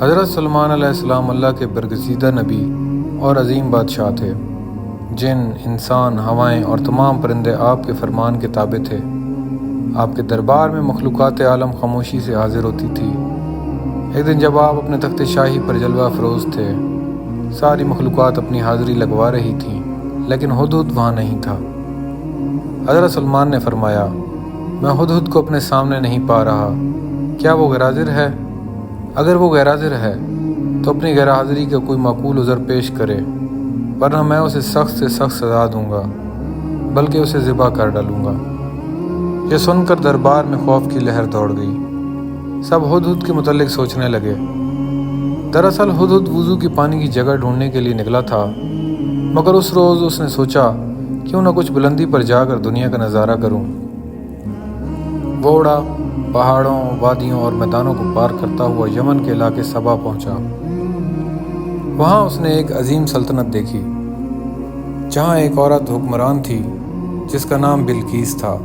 حضرت سلمان علیہ السلام اللہ کے برگزیدہ نبی اور عظیم بادشاہ تھے۔ جن، انسان، ہوائیں اور تمام پرندے آپ کے فرمان کے تابع تھے۔ آپ کے دربار میں مخلوقات عالم خاموشی سے حاضر ہوتی تھی۔ ایک دن جب آپ اپنے تخت شاہی پر جلوہ افروز تھے، ساری مخلوقات اپنی حاضری لگوا رہی تھیں، لیکن ہدہد وہاں نہیں تھا۔ حضرت سلمان نے فرمایا، میں ہدہد کو اپنے سامنے نہیں پا رہا، کیا وہ غیر حاضر ہے؟ اگر وہ غیر حاضر ہے تو اپنی غیر حاضری کا کوئی معقول عذر پیش کرے، ورنہ میں اسے سخت سے سخت سزا دوں گا، بلکہ اسے ذبح کر ڈالوں گا۔ یہ سن کر دربار میں خوف کی لہر دوڑ گئی۔ سب ہدہد کے متعلق سوچنے لگے۔ دراصل ہدہد وضو کی پانی کی جگہ ڈھونڈنے کے لیے نکلا تھا، مگر اس روز اس نے سوچا کیوں نہ کچھ بلندی پر جا کر دنیا کا نظارہ کروں۔ وہ اڑا، پہاڑوں، وادیوں اور میدانوں کو پار کرتا ہوا یمن کے علاقے سبا پہنچا۔ وہاں اس نے ایک عظیم سلطنت دیکھی، جہاں ایک عورت حکمران تھی جس کا نام بلقیس تھا،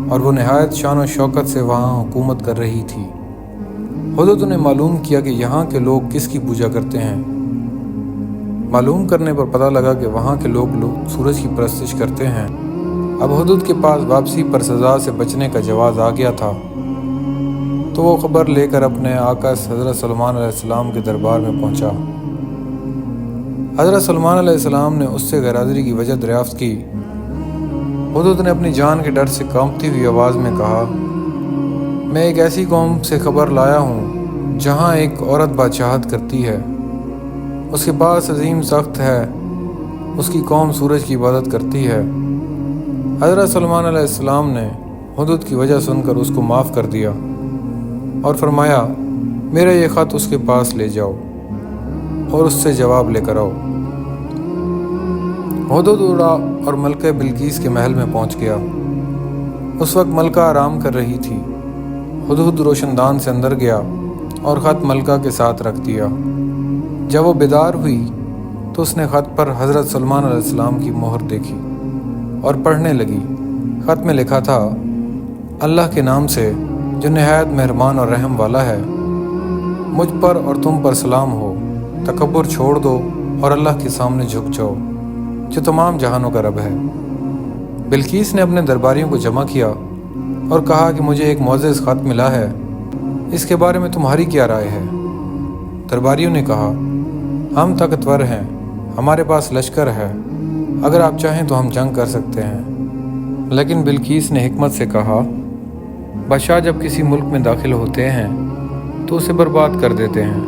اور وہ نہایت شان و شوکت سے وہاں حکومت کر رہی تھی۔ ہدہد نے معلوم کیا کہ یہاں کے لوگ کس کی پوجا کرتے ہیں۔ معلوم کرنے پر پتہ لگا کہ وہاں کے لوگ سورج کی پرستش کرتے ہیں۔ اب ہدہد کے پاس واپسی پر سزا سے بچنے کا جواز آ گیا تھا، تو وہ خبر لے کر اپنے آقا حضرت سلمان علیہ السلام کے دربار میں پہنچا۔ حضرت سلمان علیہ السلام نے اس سے غیر حاضری کی وجہ دریافت کی۔ ہدہد نے اپنی جان کے ڈر سے کانپتی ہوئی آواز میں کہا، میں ایک ایسی قوم سے خبر لایا ہوں جہاں ایک عورت بادشاہت کرتی ہے، اس کے پاس عظیم سخت ہے، اس کی قوم سورج کی عبادت کرتی ہے۔ حضرت سلمان علیہ السلام نے ہدہد کی وجہ سن کر اس کو معاف کر دیا اور فرمایا، میرا یہ خط اس کے پاس لے جاؤ اور اس سے جواب لے کر آؤ۔ ہدہد اڑا اور ملکہ بلقیس کے محل میں پہنچ گیا۔ اس وقت ملکہ آرام کر رہی تھی۔ ہدہد روشن دان سے اندر گیا اور خط ملکہ کے ساتھ رکھ دیا۔ جب وہ بیدار ہوئی تو اس نے خط پر حضرت سلمان علیہ السلام کی مہر دیکھی اور پڑھنے لگی۔ خط میں لکھا تھا، اللہ کے نام سے جو نہایت مہربان اور رحم والا ہے، مجھ پر اور تم پر سلام ہو، تکبر چھوڑ دو اور اللہ کے سامنے جھک جاؤ جو تمام جہانوں کا رب ہے۔ بلقیس نے اپنے درباریوں کو جمع کیا اور کہا کہ مجھے ایک معزز خط ملا ہے، اس کے بارے میں تمہاری کیا رائے ہے؟ درباریوں نے کہا، ہم طاقتور ہیں، ہمارے پاس لشکر ہے، اگر آپ چاہیں تو ہم جنگ کر سکتے ہیں۔ لیکن بلقیس نے حکمت سے کہا، بادشاہ جب کسی ملک میں داخل ہوتے ہیں تو اسے برباد کر دیتے ہیں،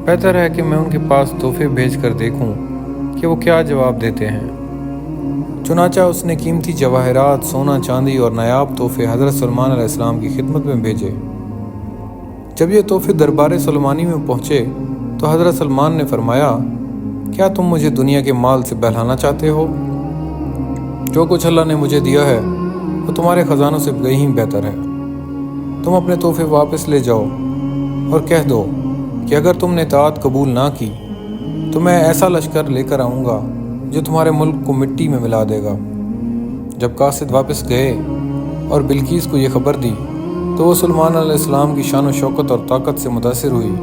بہتر ہے کہ میں ان کے پاس تحفے بھیج کر دیکھوں کہ وہ کیا جواب دیتے ہیں۔ چنانچہ اس نے قیمتی جواہرات، سونا چاندی اور نایاب تحفے حضرت سلمان علیہ السلام کی خدمت میں بھیجے۔ جب یہ تحفے دربار سلمانی میں پہنچے تو حضرت سلمان نے فرمایا، کیا تم مجھے دنیا کے مال سے بہلانا چاہتے ہو؟ جو کچھ اللہ نے مجھے دیا ہے وہ تمہارے خزانوں سے کہیں بہتر ہے۔ تم اپنے تحفے واپس لے جاؤ اور کہہ دو کہ اگر تم نے اطاعت قبول نہ کی تو میں ایسا لشکر لے کر آؤں گا جو تمہارے ملک کو مٹی میں ملا دے گا۔ جب قاصد واپس گئے اور بلقیس کو یہ خبر دی تو وہ سلمان علیہ السلام کی شان و شوکت اور طاقت سے متاثر ہوئی۔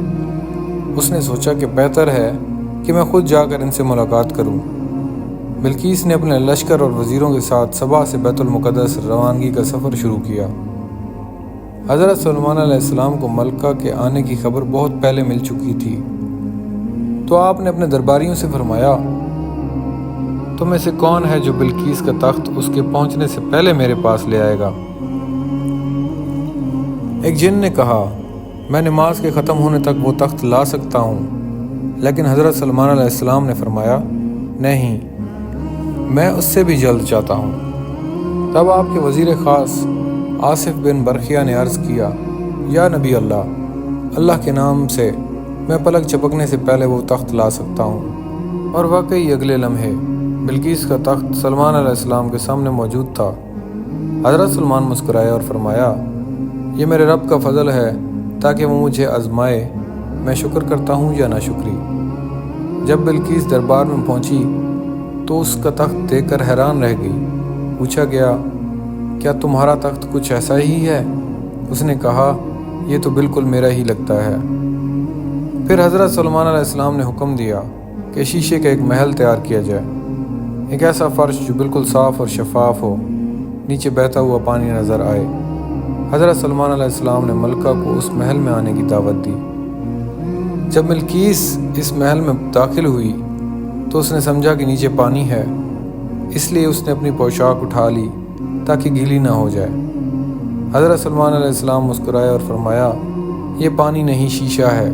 اس نے سوچا کہ بہتر ہے کہ میں خود جا کر ان سے ملاقات کروں۔ بلقیس نے اپنے لشکر اور وزیروں کے ساتھ سبا سے بیت المقدس روانگی کا سفر شروع کیا۔ حضرت سلمان علیہ السلام کو ملکہ کے آنے کی خبر بہت پہلے مل چکی تھی، تو آپ نے اپنے درباریوں سے فرمایا، تم میں سے کون ہے جو بلقیس کا تخت اس کے پہنچنے سے پہلے میرے پاس لے آئے گا؟ ایک جن نے کہا، میں نماز کے ختم ہونے تک وہ تخت لا سکتا ہوں۔ لیکن حضرت سلمان علیہ السلام نے فرمایا، نہیں، میں اس سے بھی جلد چاہتا ہوں۔ تب آپ کے وزیر خاص آصف بن برخیہ نے عرض کیا، یا نبی اللہ کے نام سے میں پلک چپکنے سے پہلے وہ تخت لا سکتا ہوں۔ اور واقعی اگلے لمحے بلقیس کا تخت سلمان علیہ السلام کے سامنے موجود تھا۔ حضرت سلمان مسکرائے اور فرمایا، یہ میرے رب کا فضل ہے تاکہ وہ مجھے آزمائے میں شکر کرتا ہوں یا ناشکری۔ جب بلقیس دربار میں پہنچی تو اس کا تخت دیکھ کر حیران رہ گئی۔ پوچھا گیا، کیا تمہارا تخت کچھ ایسا ہی ہے؟ اس نے کہا، یہ تو بالکل میرا ہی لگتا ہے۔ پھر حضرت سلیمان علیہ السلام نے حکم دیا کہ شیشے کا ایک محل تیار کیا جائے، ایک ایسا فرش جو بالکل صاف اور شفاف ہو، نیچے بہتا ہوا پانی نظر آئے۔ حضرت سلیمان علیہ السلام نے ملکہ کو اس محل میں آنے کی دعوت دی۔ جب بلقیس اس محل میں داخل ہوئی تو اس نے سمجھا کہ نیچے پانی ہے، اس لیے اس نے اپنی پوشاک اٹھا لی تاکہ گیلی نہ ہو جائے۔ حضرت سلیمان علیہ السلام مسکرائے اور فرمایا، یہ پانی نہیں، شیشہ ہے۔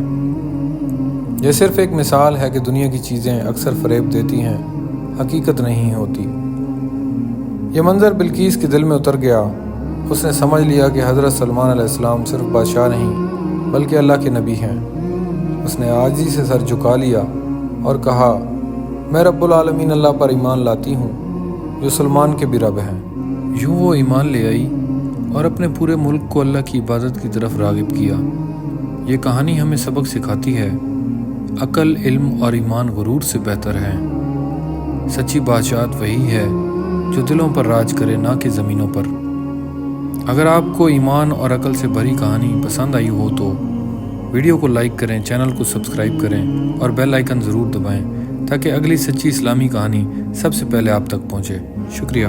یہ صرف ایک مثال ہے کہ دنیا کی چیزیں اکثر فریب دیتی ہیں، حقیقت نہیں ہوتی۔ یہ منظر بلقیس کے دل میں اتر گیا۔ اس نے سمجھ لیا کہ حضرت سلیمان علیہ السلام صرف بادشاہ نہیں بلکہ اللہ کے نبی ہیں۔ اس نے عاجزی سے سر جھکا لیا اور کہا، میں رب العالمین اللہ پر ایمان لاتی ہوں جو سلمان کے بھی رب ہیں۔ یوں وہ ایمان لے آئی اور اپنے پورے ملک کو اللہ کی عبادت کی طرف راغب کیا۔ یہ کہانی ہمیں سبق سکھاتی ہے، عقل، علم اور ایمان غرور سے بہتر ہے۔ سچی بادشاہت وہی ہے جو دلوں پر راج کرے، نہ کہ زمینوں پر۔ اگر آپ کو ایمان اور عقل سے بھری کہانی پسند آئی ہو تو ویڈیو کو لائک کریں، چینل کو سبسکرائب کریں اور بیل آئیکن ضرور دبائیں تاکہ اگلی سچی اسلامی کہانی سب سے پہلے آپ تک پہنچے۔ شکریہ۔